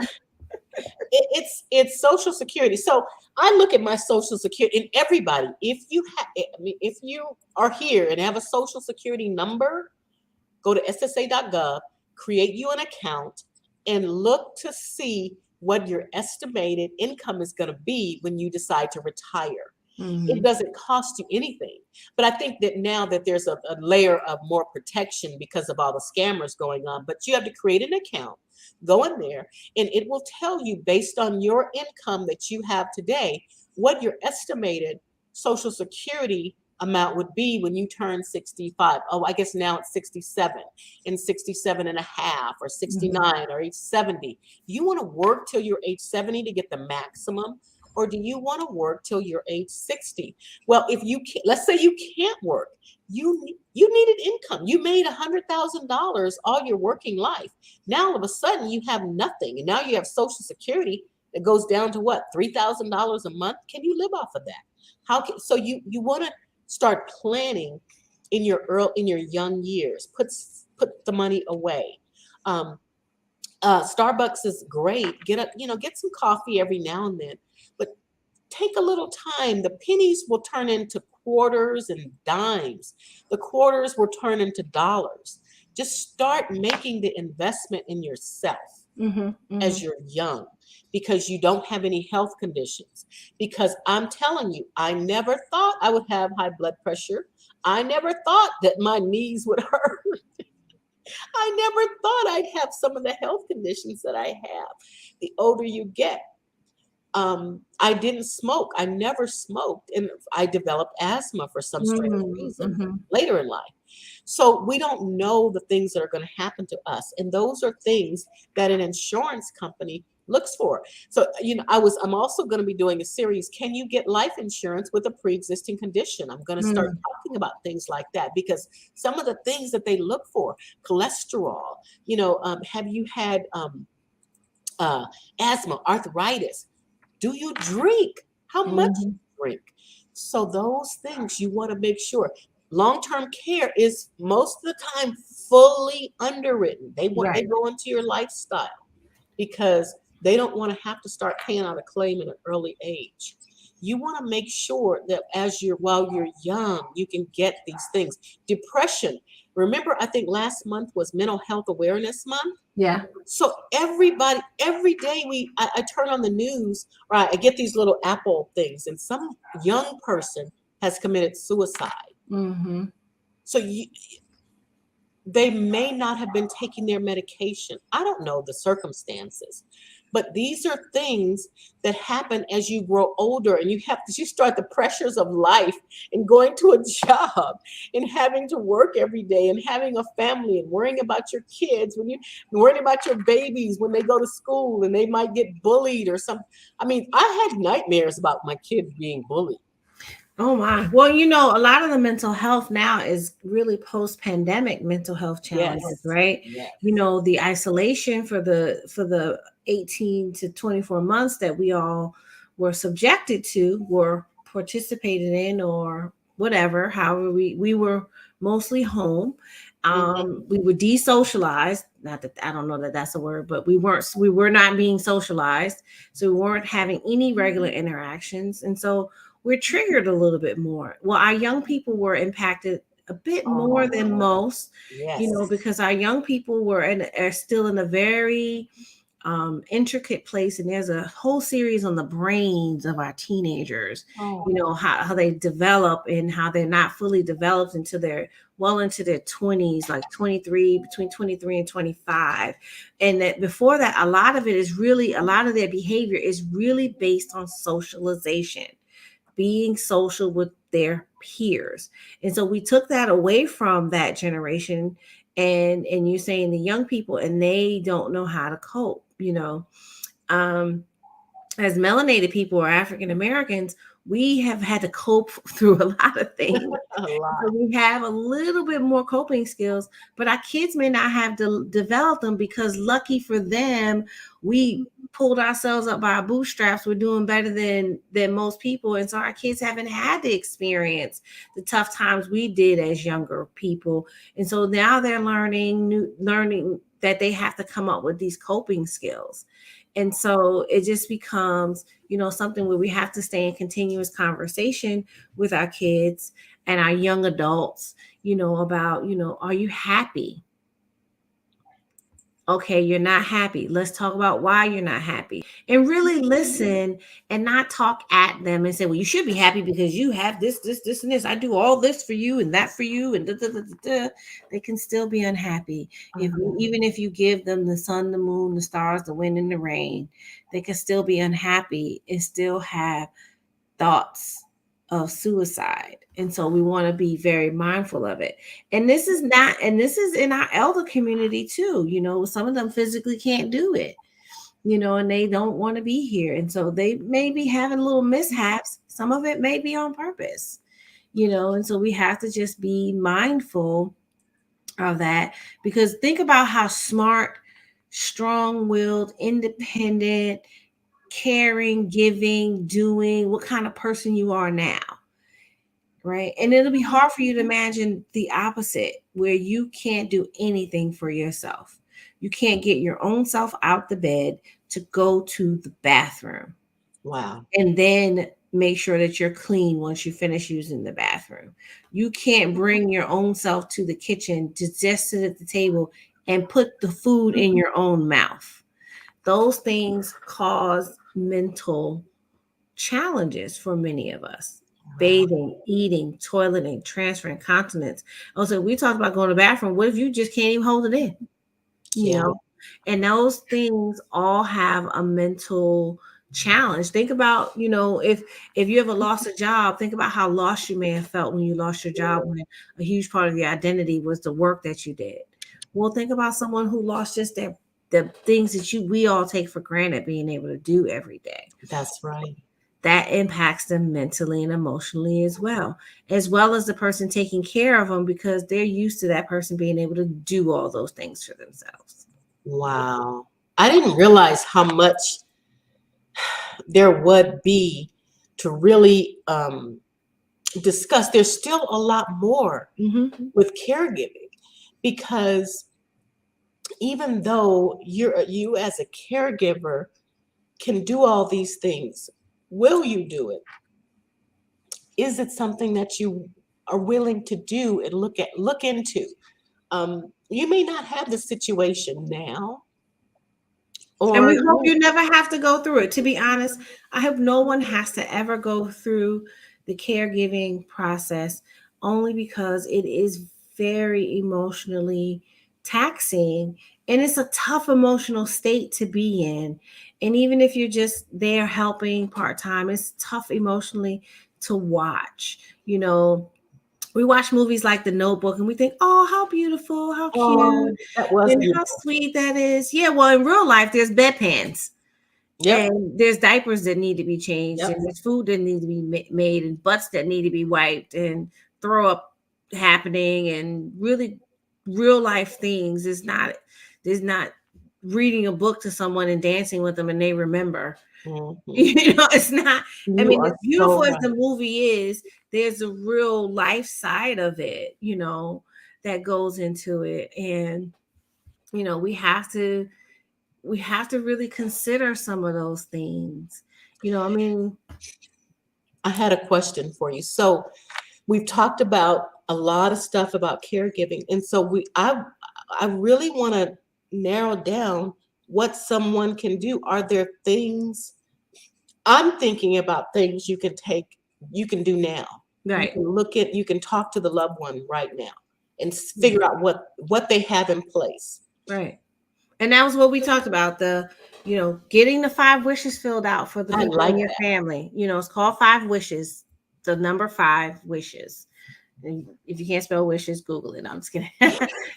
it's Social Security. So I look at my Social Security, and everybody, if you have, I mean, if you are here and have a Social Security number, go to ssa.gov, create you an account, and look to see what your estimated income is going to be when you decide to retire. It Mm-hmm. doesn't cost you anything. But I think that now that there's a layer of more protection because of all the scammers going on, but you have to create an account, go in there, and it will tell you based on your income that you have today, what your estimated Social Security amount would be when you turn 65. Oh, I guess now it's 67 and 67 and a half or Mm-hmm. 69 or age 70. Do you want to work till you're age 70 to get the maximum? Or do you want to work till you're age 60? Well, if you can, let's say you can't work, you needed income. You made $100,000 all your working life. Now all of a sudden you have nothing, and now you have Social Security that goes down to what, $3,000 a month? Can you live off of that? How can, so you want to start planning in your young years. Put the money away. Um, Starbucks is great. Get some coffee every now and then, but take a little time. The pennies will turn into quarters and dimes. The quarters will turn into dollars. Just start making the investment in yourself Mm-hmm. Mm-hmm. as you're young, because you don't have any health conditions. Because I'm telling you, I never thought I would have high blood pressure. I never thought that my knees would hurt. I never thought I'd have some of the health conditions that I have. The older you get, I didn't smoke. I never smoked, and I developed asthma for some strange reason Mm-hmm. later in life. So we don't know the things that are going to happen to us, and those are things that an insurance company looks for. So I'm also going to be doing a series. Can you get life insurance with a pre-existing condition? I'm going to start Mm-hmm. talking about things like that, because some of the things that they look for, cholesterol. Have you had uh, asthma, arthritis? Do you drink? How much do Mm-hmm. you drink? So those things you want to make sure. Long-term care is most of the time fully underwritten. They Right. go into your lifestyle because they don't want to have to start paying out a claim at an early age. You want to make sure that while you're young, you can get these things. Depression. Remember, I think last month was Mental Health Awareness Month. Yeah. So everybody, every day I turn on the news, right? I get these little Apple things, and some young person has committed suicide. Mm-hmm. So they may not have been taking their medication. I don't know the circumstances, but these are things that happen as you grow older, and you start the pressures of life and going to a job and having to work every day and having a family and worrying about your kids worrying about your babies when they go to school and they might get bullied or something. I mean, I had nightmares about my kids being bullied. Oh my. Well, a lot of the mental health now is really post-pandemic mental health challenges, Yes. right? Yes. The isolation for the 18 to 24 months that we all were subjected to, were participated in, or whatever. However, we were mostly home. Mhm. We were desocialized. Not that I don't know that that's a word, but we were not being socialized. So we weren't having any regular interactions. And so we're triggered a little bit more. Well, our young people were impacted a bit more than Oh, most, yes. because our young people are still in a very intricate place, and there's a whole series on the brains of our teenagers. Oh. How they develop, and how they're not fully developed until they're well into their 20s, like 23, between 23 and 25. And that before that, a lot of their behavior is really based on socialization, being social with their peers. And so we took that away from that generation, and you're saying the young people, and they don't know how to cope. um as melanated people or African Americans, we have had to cope through a lot of things. A lot. So we have a little bit more coping skills, but our kids may not have developed them because, lucky for them, we pulled ourselves up by our bootstraps. We're doing better than most people, and so our kids haven't had to experience the tough times we did as younger people, and so now they're learning that they have to come up with these coping skills. And so it just becomes, something where we have to stay in continuous conversation with our kids and our young adults, about, are you happy? Okay, you're not happy. Let's talk about why you're not happy, and really listen, and not talk at them and say, well, you should be happy because you have this, and this. I do all this for you and that for you, and da, da, da, da, da. They can still be unhappy. Even if you give them the sun, the moon, the stars, the wind, and the rain, they can still be unhappy and still have thoughts of suicide. And so we want to be very mindful of it. And this is in our elder community too. Some of them physically can't do it, and they don't want to be here. And so they may be having little mishaps. Some of it may be on purpose, and so we have to just be mindful of that, because think about how smart, strong-willed, independent, caring, giving, doing, what kind of person you are now, right? And it'll be hard for you to imagine the opposite, where you can't do anything for yourself. You can't get your own self out the bed to go to the bathroom. Wow. And then make sure that you're clean once you finish using the bathroom. You can't bring your own self to the kitchen to just sit at the table and put the food in your own mouth. Those things cause mental challenges for many of us. Bathing, eating, toileting, transferring continence. Also, we talked about going to the bathroom. What if you just can't even hold it in? Yeah. And those things all have a mental challenge. Think about, if you ever lost a job, think about how lost you may have felt when you lost your job, when a huge part of your identity was the work that you did. Well, think about someone who lost just the things that we all take for granted being able to do every day. That's right. That impacts them mentally and emotionally as well as the person taking care of them, because they're used to that person being able to do all those things for themselves. Wow. I didn't realize how much there would be to really discuss. There's still a lot more with caregiving, because even though you as a caregiver can do all these things, will you do it? Is it something that you are willing to do and look into? You may not have the situation now, And or we hope you never have to go through it. To be honest, I hope no one has to ever go through the caregiving process, only because it is very emotionally taxing, and it's a tough emotional state to be in. And even if you're just there helping part-time, it's tough emotionally to watch. We watch movies like The Notebook and we think, oh, how beautiful, how cute, oh, that was and how beautiful. sweet that is. Yeah, well, in real life, there's bedpans, Yep. and there's diapers that need to be changed, Yep. and there's food that needs to be made, and butts that need to be wiped, and throw up happening, and really real life things. There's not reading a book to someone and dancing with them and they remember. Mhm. It's not. I You mean, are as beautiful so as right. the movie is, there's a real life side of it, that goes into it. And we have to really consider some of those things. I mean, I had a question for you. So we've talked about a lot of stuff about caregiving, and so I really want to narrow down what someone can do. Are there things I'm thinking about, things you can do now? right, You can talk to the loved one right now and yeah, figure out what they have in place. right. And that was what we talked about, getting the 5 wishes filled out for the I people in like your that. family. It's called 5 wishes, the number 5 wishes. And if you can't spell wishes, Google it. I'm just kidding.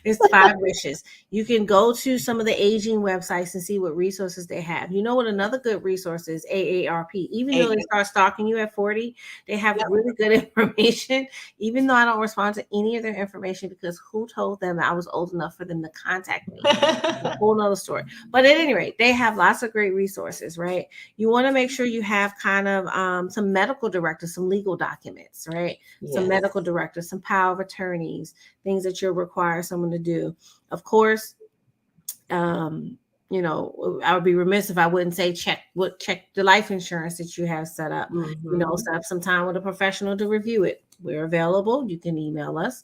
It's 5 wishes. You can go to some of the aging websites and see what resources they have. You know what another good resource is? AARP. Even though they start stalking you at 40, they have really good information. Even though I don't respond to any of their information because who told them I was old enough for them to contact me? A whole nother story. But at any rate, they have lots of great resources, right? You want to make sure you have kind of some medical directors, some legal documents, right? Some medical directors, some power of attorneys, things that you'll require someone to do. Of course, you know, I would be remiss if I wouldn't say check the life insurance that you have set up. You know, set up some time with a professional to review it. We're available. You can email us.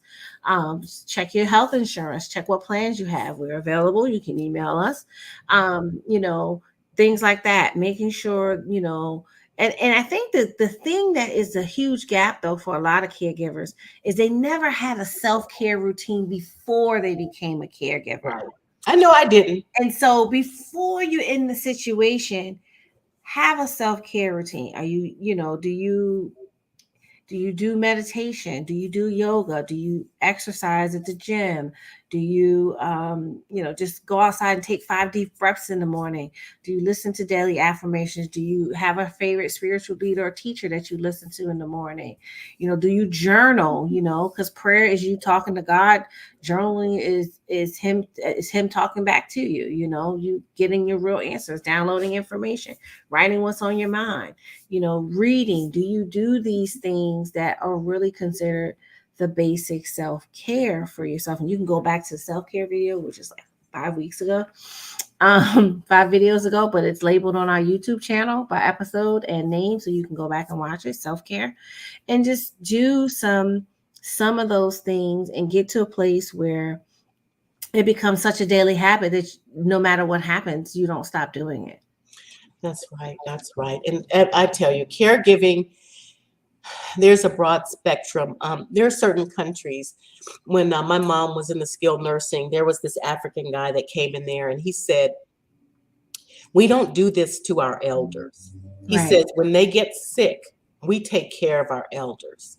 Check your health insurance. Check what plans you have. We're available. You can email us. You know, things like that. Making sure, you know, and I think that the thing that is a huge gap though for a lot of caregivers is they never had a self-care routine before they became a caregiver. Right. I know I didn't. And so before you're in the situation, have a self-care routine. Are you, you know, do you do meditation? Do you do yoga? Do you exercise at the gym? Do you, you know, just go outside and take 5 deep breaths in the morning? Do you listen to daily affirmations? Do you have a favorite spiritual leader or teacher that you listen to in the morning? You know, do you journal? You know, because prayer is you talking to God. Journaling is him talking back to you. You know, you getting your real answers, downloading information, writing what's on your mind. You know, reading. Do you do these things that are really considered the basic self-care for yourself? And you can go back to the self-care video, which is like 5 weeks ago, 5 videos ago, but it's labeled on our YouTube channel by episode and name, so you can go back and watch it. Self-care, and just do some of those things and get to a place where it becomes such a daily habit that no matter what happens, you don't stop doing it. That's right. That's right. And I tell you, caregiving, there's a broad spectrum. There are certain countries. When my mom was in the skilled nursing, there was this African guy that came in there and he said, we don't do this to our elders. He says, when they get sick, we take care of our elders.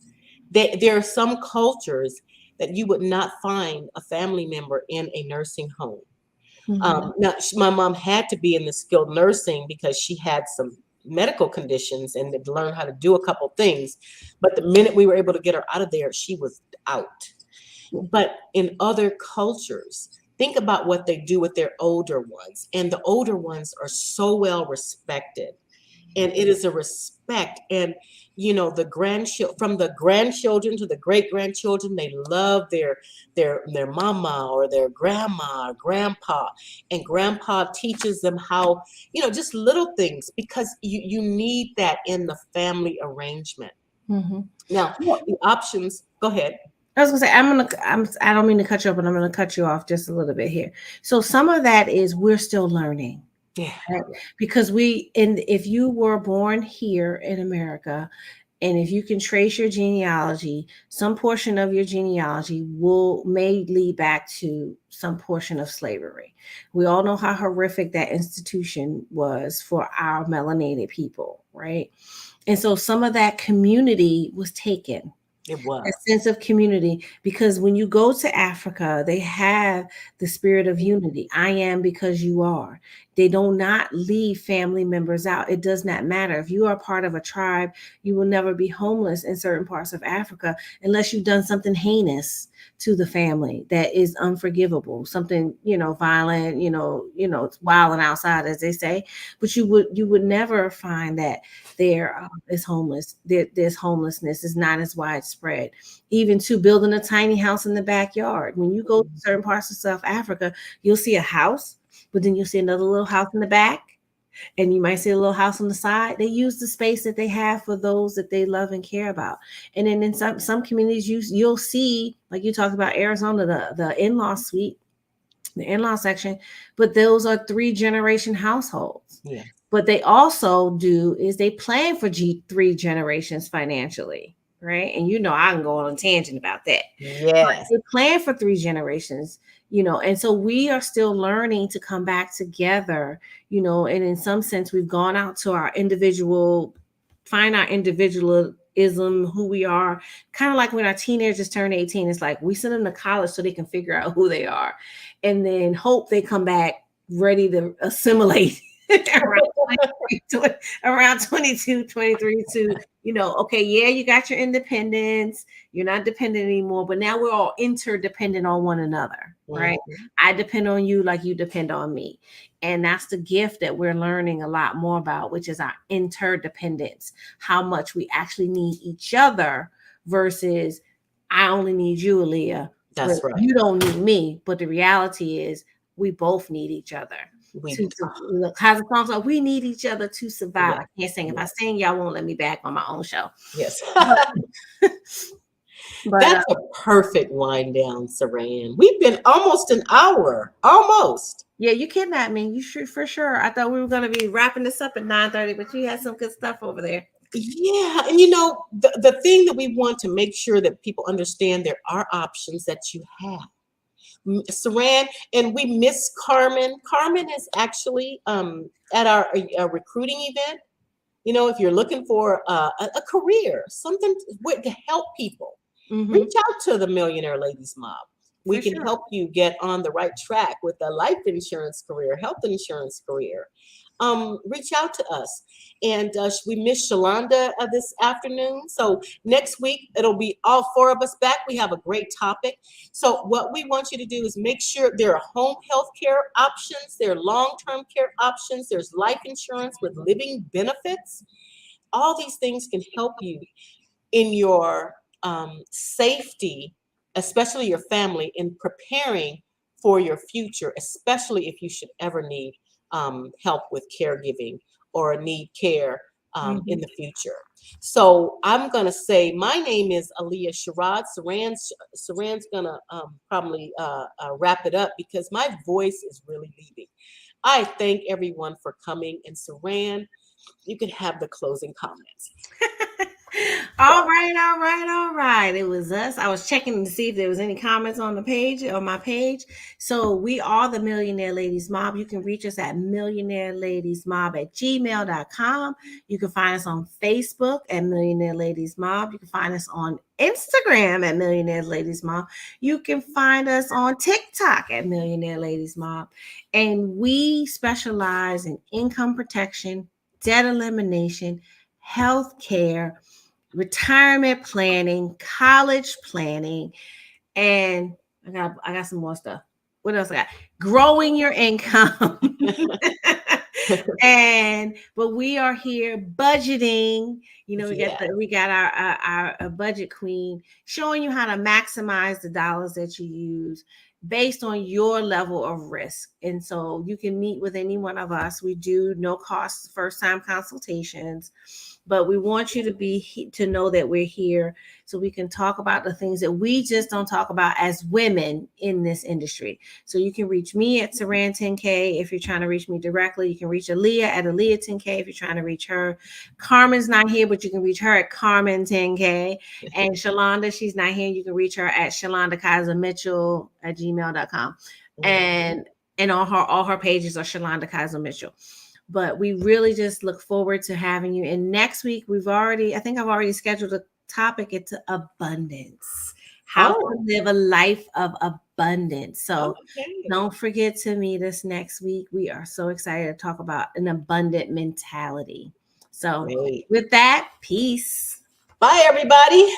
There are some cultures that you would not find a family member in a nursing home. Now, my mom had to be in the skilled nursing because she had some medical conditions and had learned how to do a couple things. But the minute we were able to get her out of there, she was out. But in other cultures, think about what they do with their older ones. And the older ones are so well respected. And it is a respect. And, you know, from the grandchildren to the great grandchildren, they love their mama or their grandma or grandpa. And grandpa teaches them how, you know, just little things, because you need that in the family arrangement. Now, the options, go ahead. I was gonna say, I don't mean to cut you off, but I'm gonna cut you off just a little bit here. So some of that is we're still learning. Yeah. Right? Because if you were born here in America, and if you can trace your genealogy, some portion of your genealogy may lead back to some portion of slavery. We all know how horrific that institution was for our melanated people, right? And so some of that community was taken. It was a sense of community, because when you go to Africa, they have the spirit of unity. I am because you are. They do not leave family members out. It does not matter. If you are part of a tribe, you will never be homeless in certain parts of Africa unless you've done something heinous to the family that is unforgivable, something, you know, violent, you know, it's wild and outside, as they say. But you would never find that there is there's homelessness is not as widespread. Even to building a tiny house in the backyard. When you go to certain parts of South Africa, you'll see a house, but then you'll see another little house in the back, and you might see a little house on the side. They use the space that they have for those that they love and care about. And then in some communities, you'll see, like you talked about Arizona, the in-law suite, the in-law section, but those are 3-generation households. Yeah. But they also do is they plan for 3 generations financially, right? And you know, I can go on a tangent about that. Yes. They plan for 3 generations, you know, and so we are still learning to come back together, you know, and in some sense, we've gone out to find our individual who we are. Kind of like when our teenagers turn 18, it's like we send them to college so they can figure out who they are, and then hope they come back ready to assimilate around 22, 23 to, okay, yeah, you got your independence, you're not dependent anymore, but now we're all interdependent on one another, right? Mhm. I depend on you like you depend on me. And that's the gift that we're learning a lot more about, which is our interdependence, how much we actually need each other versus I only need you, Aaliyah, but That's right. you don't need me. But the reality is we both need each other. Look, how's the song? So we need each other to survive. Yeah. I can't sing. If I Yes. sing, y'all won't let me back on my own show. Yes. But That's a perfect wind down, Saran. We've been almost an hour. Almost. yeah, you kidnapped me. You should for sure. I thought we were going to be wrapping this up at 9:30, but you had some good stuff over there. Yeah. And the thing that we want to make sure that people understand, there are options that you have. Saran, and we miss Carmen. Carmen is actually at our recruiting event. If you're looking for a career, something to help people, reach out to the Millionaire Ladies Mob. We can help you get on the right track with a life insurance career, health insurance career. Reach out to us. And we miss Shalonda this afternoon. So next week, it'll be all four of us back. We have a great topic. So what we want you to do is make sure there are home health care options, there are long-term care options, there's life insurance with living benefits. All these things can help you in your safety, especially your family, in preparing for your future, especially if you should ever need help with caregiving or need care in the future. So I'm going to say my name is Aaliyah Sherrod. Saran's going to probably wrap it up because my voice is really leaving. I thank everyone for coming. And Saran, you can have the closing comments. All right. It was us. I was checking to see if there was any comments on the page, on my page. So we are the Millionaire Ladies Mob. You can reach us at millionaireladiesmob@gmail.com. You can find us on Facebook at Millionaire Ladies Mob. You can find us on Instagram at Millionaire Ladies Mob. You can find us on TikTok at Millionaire Ladies Mob. And we specialize in income protection, debt elimination, health care, retirement planning, college planning, and I got some more stuff. What else I got? Growing your income. But we are here budgeting. We got our budget queen showing you how to maximize the dollars that you use based on your level of risk. And so you can meet with any one of us. We do no cost first time consultations. But we want you to know that we're here so we can talk about the things that we just don't talk about as women in this industry. So you can reach me at Saran10K if you're trying to reach me directly. You can reach Aaliyah at Aaliyah10K if you're trying to reach her. Carmen's not here, but you can reach her at Carmen10K. And Shalonda, she's not here. You can reach her at ShalondaKaiserMitchell@gmail.com. And all her pages are Shalonda Kaiser Mitchell. But we really just look forward to having you. And next week, I think I've already scheduled a topic. It's abundance. How to live a life of abundance. So don't forget to meet us next week. We are so excited to talk about an abundant mentality. So with that, peace. Bye, everybody.